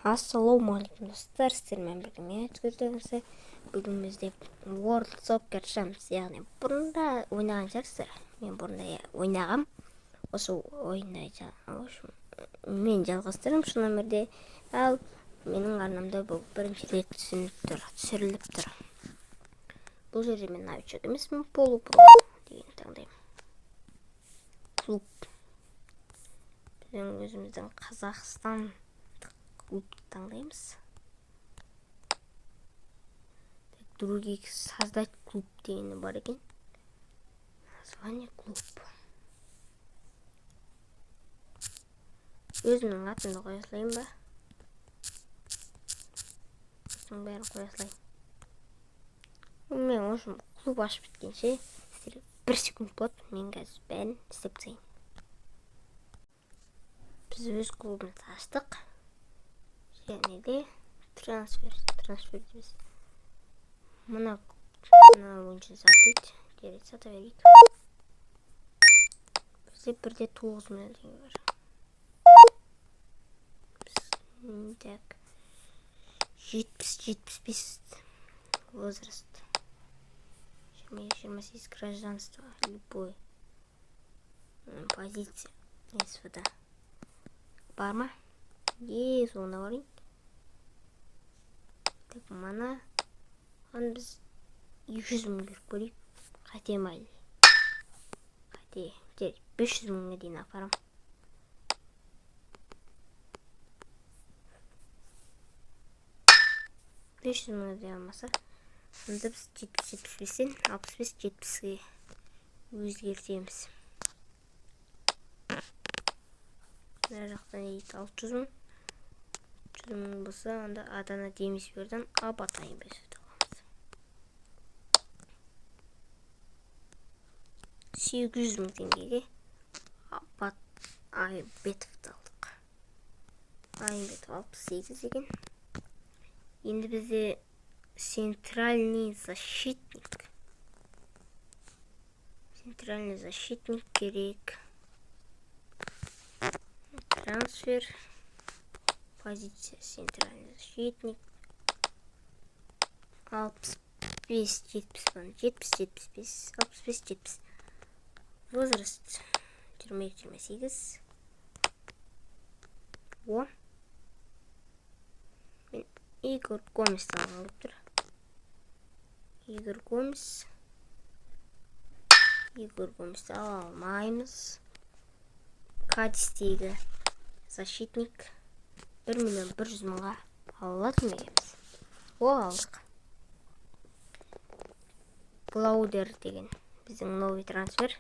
Ассалаумағалейкум достар, сіздермен бірге мен өткізді. Бүгін бізде World Soccer Champs, яғни бұрында ойнаған шығарсыздар. Мен бұрында ойнағам. Осы ойында мен жалғастырамын шын өмірде. Ал менің арнамда бұл бірінші рет түсіріліп тұр. Бұл жерде мен новичок емеспін, полупро деген таңдаймын. Клуб. Біздің өзіміздің Қазақстан клуб таңдаймыз. Других создать клуб дегені бар екен. Название клуб. Өзімнің атымды қоя салайын ба? Осының бәрін қоя салайын. Мен осы клуб ашып біткенше сіздерге 1 секунд болады. Мен қазір бәрін істеп тастайын. Біз өз клубымызды аштық. Және де трансфер дейміз. Мына ойыншыны сатайық. Жарайды, сата берейік. Бізде 1,9 миллион теңге бар. Так. 70-75 возраст. 26 гражданство. Любой. Позиция. СВД. Бар ма? Соны барайын. Так, мана біз 200 мың беріп көрейік. Қате майлы. Қате. 500 мыңға дейін апарам. $500 дейін алмаса, онда біз 70-75-тен 65-70-ге өзгертеміз. Мына жақтан 600 мың. 300 мың болса, онда Адана Демисберден Абатайын бесіп аламыз. 800 мың теңгеге Айымбетовті алдық. Айымбетов 68 екен. Енді бізде центральный защитник. Центральный защитник керек. Трансфер. Позиция центральный защитник. 65-70. Возраст 22-28. О. Игорь Гоместен алып тұр. Игорь Гомес ала алмаймыз. Кадистегі защитник 1,100,000-ға алатын екенбіз. О, алдық. Глаудер деген біздің новый трансфер.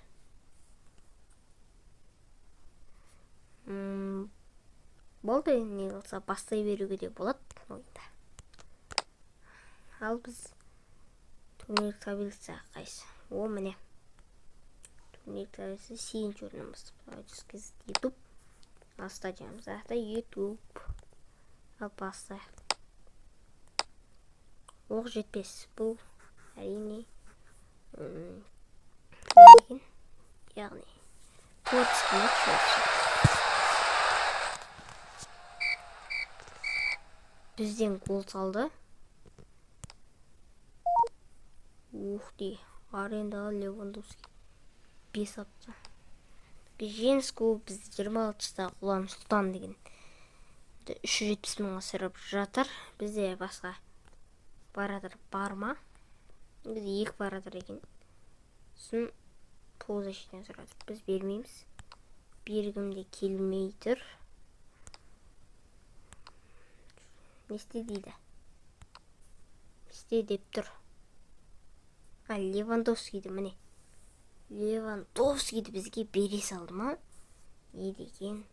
Болды, не қылса бастай беруге де болады ойында. Ал біз турнир таблицаға қайсы. О, міне. Турнир таблицасы 7-ші орыннан бастап. YouTube. Ал стадионымызда YouTube. Ал баста. Оқ жетпес. Бұл әрине яғни творческий матч болсын. Бізден гол салды. Ух дей, арендаға Левандовский 5 апты. Жеңіс клубы бізді 26 жастағы Құлан Сұлтан деген 370 мыңға сұрап жатыр. Бізде басқа баратыр бар ма? Бізде 2 баратыр екен. Сосын полузащитнен сұратыр. Біз бермейміз. Бергім де келмей тұр. Несте дейді? Несте деп тұр? Левандовскийді міне. Левандовскийді бізге бере салды ма? Не деген?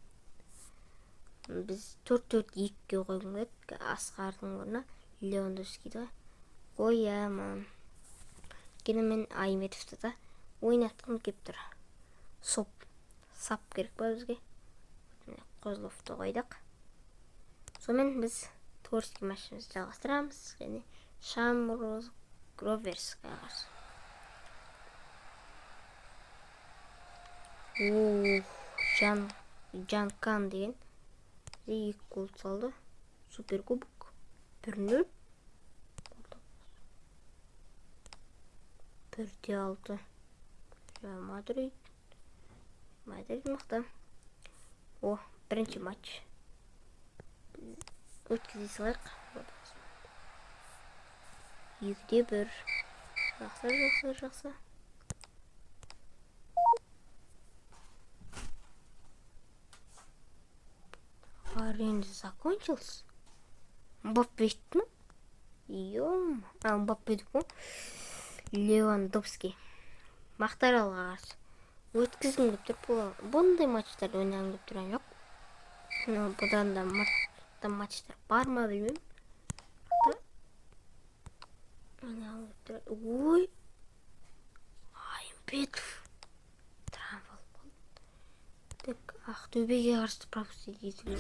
Біз 4-4-2-ге қойғым келеді. Асқардың орнына Левандовскийді қоямын. Өйткені мен Айымбетовті да ойнатқым кеп тұр. Сап керек па бізге? Козловты қойдық. Сонымен біз творческий матчымызды жалғастырамыз. Және Шамроз Гроверсқа қарсы. Жанкан деген 2 гол салды. Суперкубок 1-0. 1-6. Мадрид мықты. Бірінші матч. Өткізе салайық. 2-1. Жақсы. Аренда закончился. Мбаппе ма? Мбаппе ма? Левандовский. Мақтаралға қарсы. Өткізгім деп тұр. Бұндай матчтар ойнағым деп тұрған жоқ. Бұдан да матчтар бар ма білмеймін. Ойнағым деп тұр. Ой! Айымбетов. Травмал болды. Так, Ақтөбеге қарсы пропустить етуге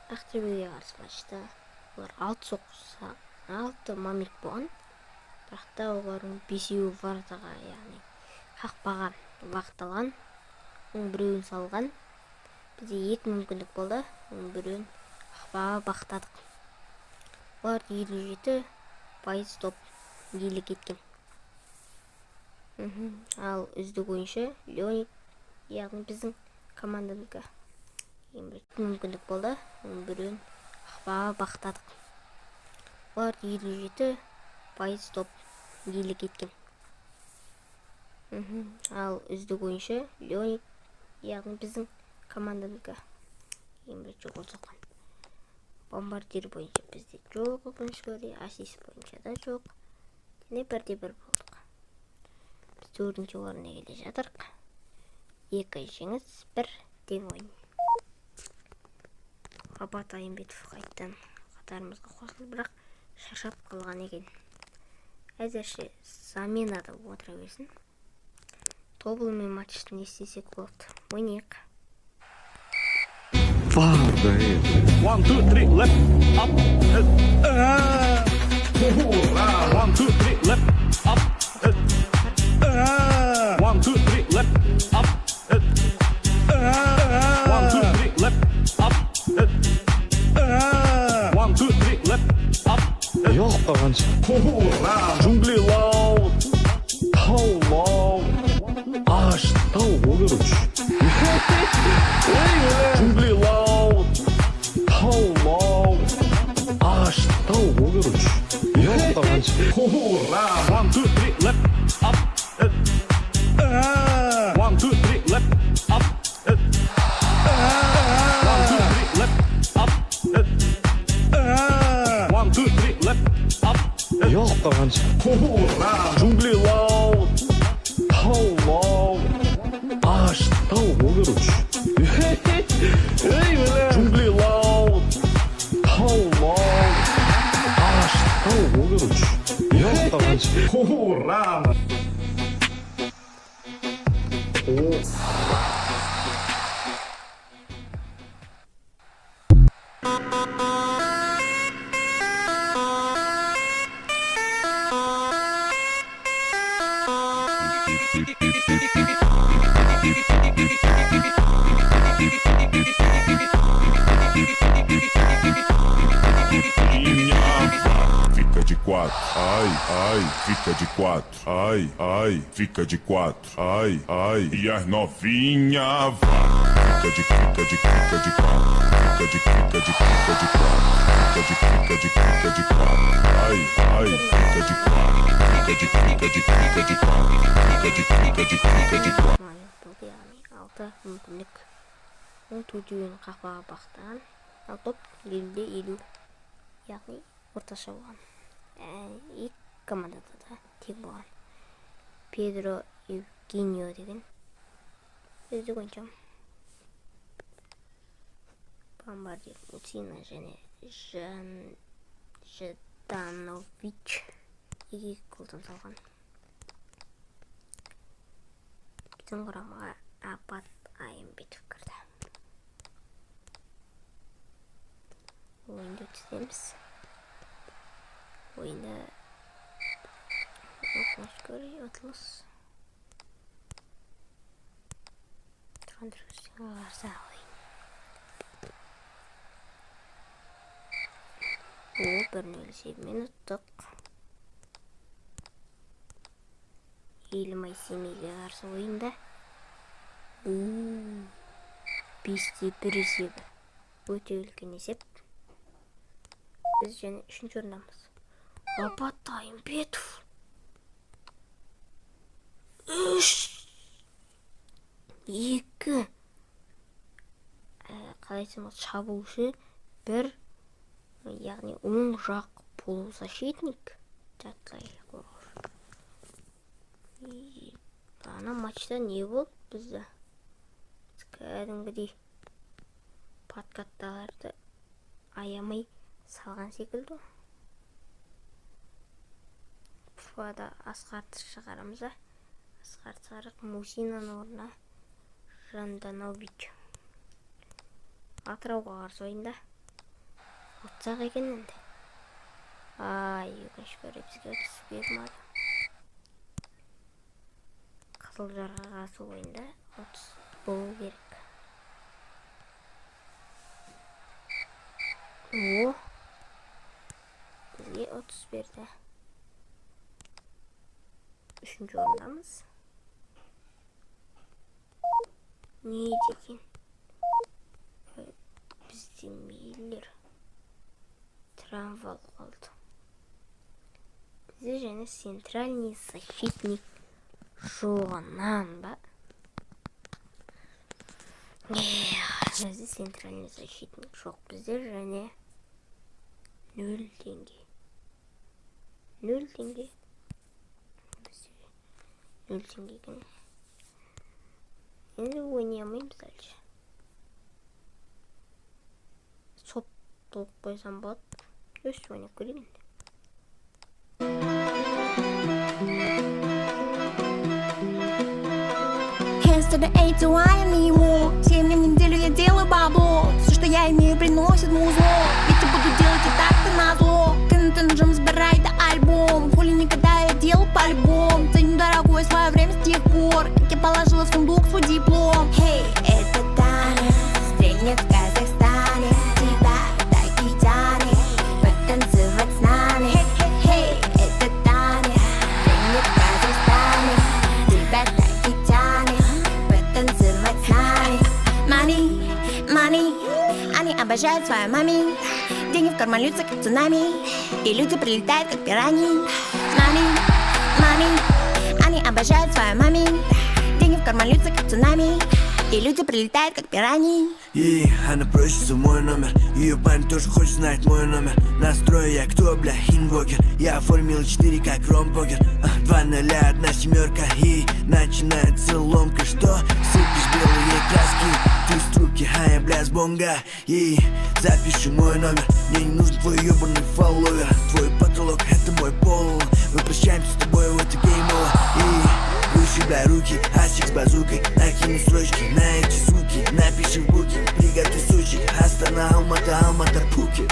Ақтөбеге қарсы матчта олар 6 момент болған. Бірақ та олардың 5-еуі вараға, яғни қақпаға бағытталған. Оның біреуін салған. Бізде 2 мүмкіндік болды. Оның біреуін қақпаға бағыттадық. Олар 57% топ иелік еткен. Ал үздік ойыншы Леонид, яғни біздің командамызға мүмкіндік болды. Оның біреуін қақпаға бағыттадық. Олар 57% топ иелік еткен. Ал үздік ойыншы Леонид, яғни біздің командамызға гол соққан. Бомбардир бойынша бізде жоқ, өкінішке ассист бойынша да жоқ. Және 1-1 болдық. Біз 4-ші орынға келе жатырық. 2 жеңіс, 1 тең ойын. Абат Айымбетов қайттан қатарымызға қосылды, бірақ шаршап қалған екен. Әзірше заменада отыра берсін. Тобылмен матчты не істесек болды. Ойнайық. 1, 2, 3, left, up. 1, 2, 3, left, up. 1, 2, 3, left, up. 1, 2, 3, left, up. 1, 2, 3, left, up. Yok ağancı. Джунгли лау, тау лау, аш тау oluyormuş. Джунгли лау, тау лау, 뭐 그렇지. 야, 반지. 호호라. 1, 2, 3, left, up. 1, 2, 3, left, up. 1, 2, 3, left, up. 1, 2, 3, left, up. 야, 반지. 호호라. 중블리 로우. 타워. 아씨, 타워 뭐 그렇지. 에이, 왜? 중블리 로우. 타워. 아씨, 타워 뭐 그렇지. 야, 반지. 호호라. 오. Fica de quatro, ai, ai, fica de quatro, ai, ai, fica de quatro, ai, ai, e as novinha vai. Fica de quatro, fica de quatro, fica de quatro, ai, ai, fica de quatro, fica de quatro, fica de quatro. яғни 6 мүмкіндік 17-ін қақпаға бақтаған, ал топ 50-де 50, яғни орташа болған. Екі командада да тең болған. Педро Евгенио деген үздік ойыншы. Бомбардир Мусина және Жданович 2 голдан салған. Біздің құрамаға Апат Айымбетов кірді. Ойынды өткіземіз. Ойында өкінішкөре ұтылыс. Тұрғандырғыстың қарса ойын. Ол 1-0 есебімен ұттық. Елімай Семейге қарсы ойында. 5-1 есебі. Өте үлкен есеп. Біз және 3-ші орындамыз. Апат Айымбетов 3-2. Қалайсың шабуылшы 1, яғни оң жақ полузащитник. Жартылай қорғаушы. Ана матчта не болды бізді? Кәдімгідей подкатталарды аямай салған секілді. Фуада Асқарды шығарамыз. Асқарды шығарық Мусинаның орнына Жданович. Атырауға қарсы ойында ұтсақ екен енді. Өкінішкөре бізге ұтыс бермеді. Қызылжарға қарсы ойында ұтыс болу керек. Бізге ұтыс берді. 3-ші орындамыз. Не деген? Бізде Миллер травмалы қалды. Бізде және центральный защитник жоғынан ба? Бізде центральный защитник жоқ. Бізде және 0 теңге. 0 теңге. Бізде 0 теңге екен. Енді ойнамаймыз дальше. Соп толып қойсам болады. Өз ойнап көрейін. To the A, to I не ему. 7 дней в неделю я делаю бабло. Все, что я имею, приносит музло. Ведь я буду делать и так-то назло. Кэнтон Джем собирай да альбом. Хули никогда я делал по-любому. Ценю дорогое свое время с тех пор, как я положила в сундук свой диплом. Хей, это Таня, стрельнет в Казахстане. Тебя так и тянет потанцевать с нами. Хей, это Таня, стрельнет в Казахстане. Тебя так и тянет танцевать с нами. Мани, они обожают свою мами. Деньги в карман льются, как цунами, и люди прилетают, как пираньи. Money, money, они обожают свою мами. Деньги в карман льются, как цунами, и люди прилетают, как пираньи. И она просится в мой номер. Ее парень тоже хочет знать мой номер. Настрою я кто, бля, инвокер. Я оформил 4 как ромпокер. 2 0, 1 семерка. И начинается ломка. Что? Сыпешь белые краски. Ты с трубки, а я, бля, с бонга. И запиши мой номер. Мне не нужен твой ебаный фолловер. Твой потолок это мой пол. Мы прощаемся с тобой, вот и геймово. И выше, бля, руки, асик с базукой. Накину строчки на эти суки. Напиши в буки, приготовь сучек. Астана, Алмата, Алмата, Пхукет.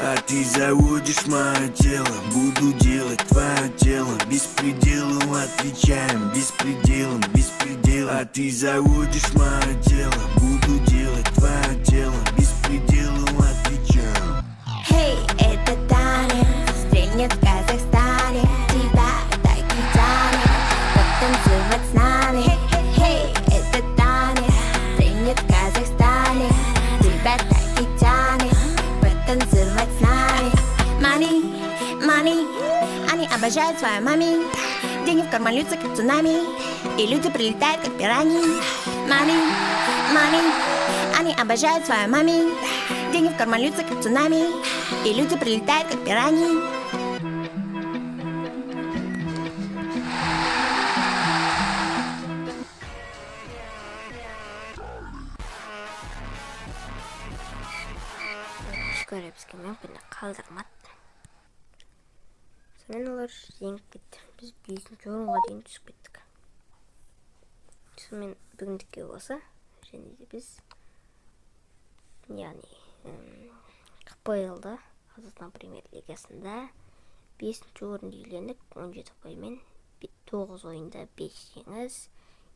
А ты заводишь мое тело, буду делать твое тело. Беспределом отвечаем, беспределом, беспределом. А ты заводишь мое тело, буду делать твое тело. Беспределом отвечаем. Хей, это Таня, стрельнет в Казахстане. Тебя так и тянет потанцевать с нами. Хей, это Таня, стрельнет в Казахстане. Тебя так и тянет потанцевать с нами. Money, money, они обожают свою мами. Деньги в карман льются, как цунами, и люди прилетают, как пираньи. Money, money, они обожают свою мами. Деньги в карман льются, как цунами, и люди прилетают, как пираньи. Рэпский мүмкін қалдырмады. Сонымен олар жеңіп кетті. Біз 5-ші орынға дейін түсіп кеттік. Сонымен бүгіндікке осы. Және де біз яғни КПЛ-да Қазақстан премьер-лигасында 5-ші орынды иелендік. 17 ұпаймен 9 ойында 5 жеңіс,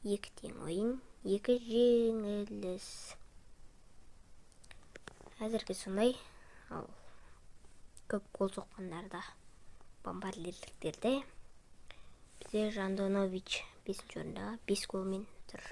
2 тең ойын, 2 жеңіліс. Әзірге сондай. Ал көп гол соққандарда бомбардирліктерде бізде Жандонович 5-ші орында 5 голмен тұр.